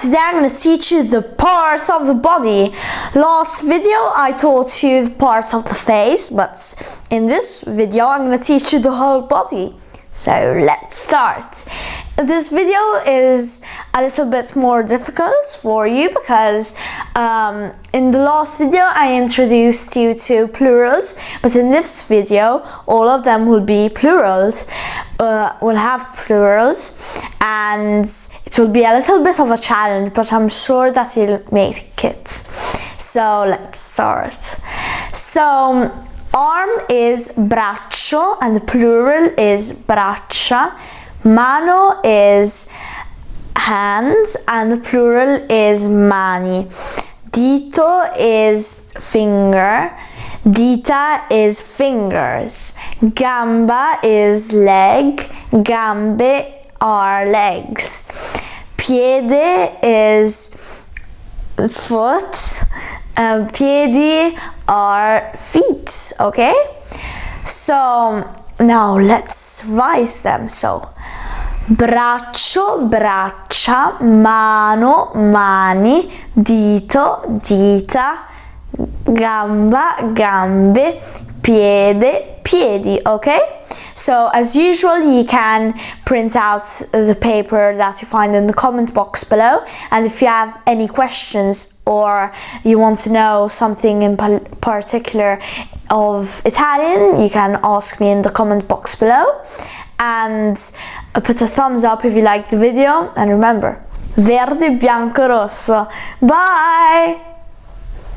today I'm going to teach you the parts of the body. Last video I taught you the parts of the face, but in this video I'm going to teach you the whole body. So let's start. This video is a little bit more difficult for you because in the last video I introduced you to plurals, but in this video all of them will be plurals. We'll have plurals and it will be a little bit of a challenge, but I'm sure that you'll make it. So let's start. So arm is braccio and the plural is braccia. Mano is hands and the plural is mani. Dito is finger. Dita is fingers. Gamba is leg. Gambe are legs. Piede is foot. Piedi are feet. Okay? So now let's revise them. So braccio, braccia, mano, mani, dito, dita, gamba, gambe, piede, piedi. Okay? So as usual, you can print out the paper that you find in the comment box below, and if you have any questions or you want to know something in particular of Italian, you can ask me in the comment box below, and put a thumbs up if you like the video, and remember, verde, bianco, rosso. Bye!